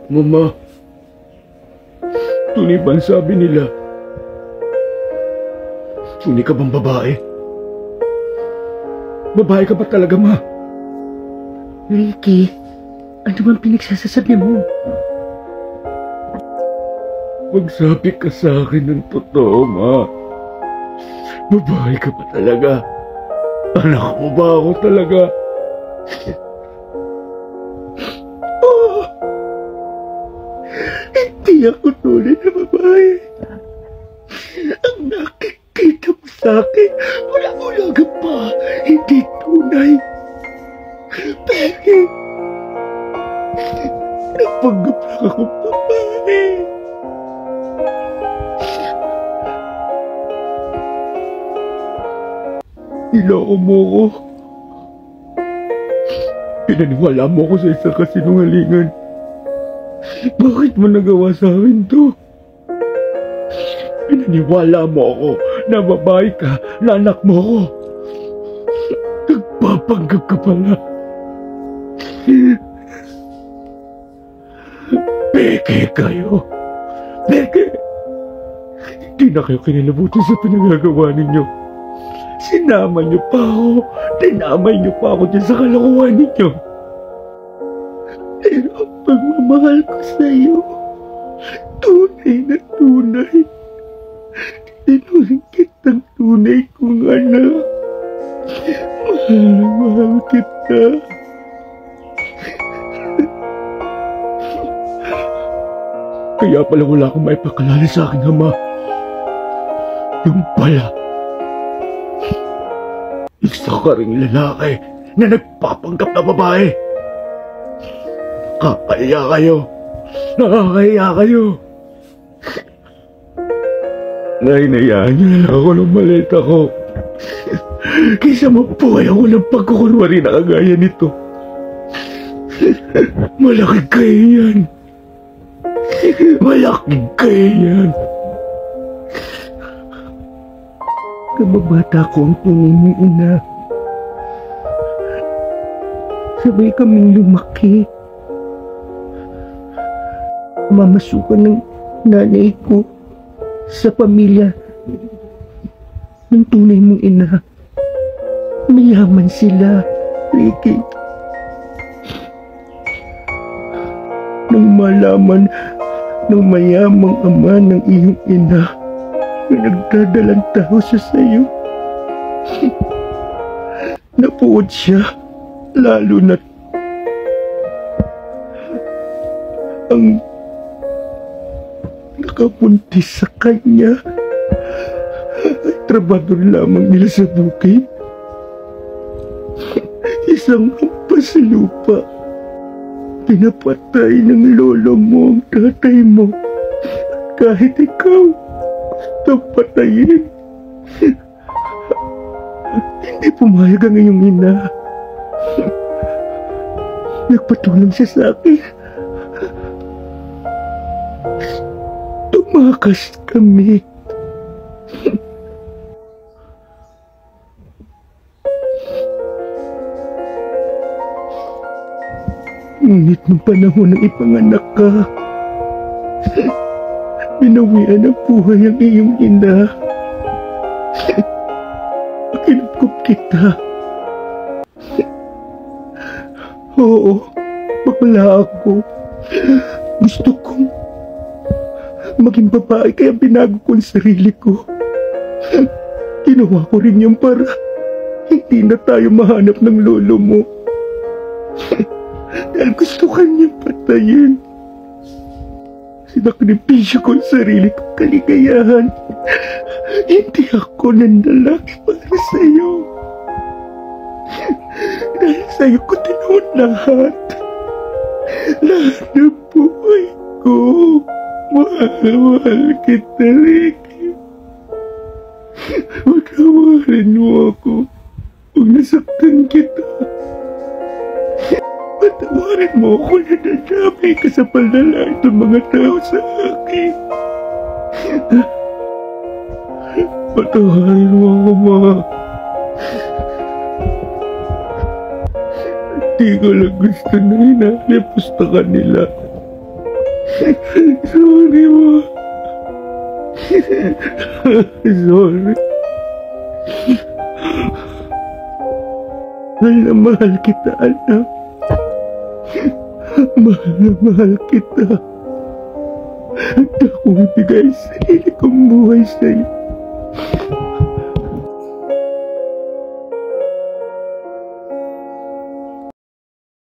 Mama, tunay ba ang sabi nila? Tunay ka bang babae? Babae ka ba talaga, ma? Ricky, ano bang pinagsasasabi mo? Magsabi ka sa akin ng totoo, ma. Babae ka ba talaga? Anak mo ba ako talaga? Hindi ako tunay na babae. Ang nakikita mo sa akin, wala-ulaga pa, hindi tunay. Pero, napanggap lang akong babae. Niloko mo ko. Pinaniwala mo ko sa isang kasinungalingan. Bakit mo nagawa sa akin to? Pinaniwala mo ako na babae ka, na anak mo ko. Nagpapanggap ka pala. Peke kayo. Peke. Hindi na kayo kinilabuti sa pinagagawa ninyo. Sinama niyo pa ako. Dinamay niyo pa ako dyan sa kalokohan ninyo. Pero ang pagmamahal ko sa iyo, tunay na tunay. Tinuring kitang tunay kong anak. Mahal na mahal kita. Kaya pala wala akong maipakalala sa aking ama. Yung pala, isa ka ring lalaki na nagpapanggap na babae. Nakakahiya kayo. Nakakahiya kayo. Nahinayaan niyo na lang ako ng maleta ko. Kaysa mabuhay ako ng pagkukunwari na kagaya nito. Malaki kayo yan. Malaki kayo yan. Kababata ko ang tunay mong ina. Sabay kaming lumaki. Mamasukan ng nanay ko sa pamilya ng tunay mong ina. Mayaman sila, Ricky. Nang malaman ng mayamang ama ng iyong ina na nagdadalang tao siya sa iyo, napuod siya, lalo na't ang nakapuntis sa kanya ay trabador lamang nila sa bukid. Isang hampas lupa. Pinapatay ng lolo mo ang tatay mo. Kahit ikaw gustong patayin, hindi pumayag ang iyong ina. Nagpatulong siya sa akin. Tumakas kami. Ngunit nung panahon ng ipanganak ka, binawian ng buhay ang iyong ina. Kinupkup kita. Oo, bakla ako. Gusto kong maging babae kaya binago ko ang sarili ko. Ginawa ko rin yung para hindi na tayo mahanap ng lolo mo. Dahil gusto kanyang patayin. Sinakripisyo ko ang sarili kong kaligayahan. Hindi ako nandalaki para sa'yo. Dahil sa'yo ko tinawad lahat. Lahat ng buhay ko. Mahal kita, Ricky. Patawarin mo ako kung nasaktan kita. Patawarin mo ako na nadamay ka sa panlalait ng mga tao sa akin. Patawarin mo ako, ma. Hindi ko lang gusto na hinalipusta ka nila. Sorry, ma. Sorry. Mahal na mahal kita, anak. Mahal na mahal kita. At akong ibigay sarili kong buhay sa'yo.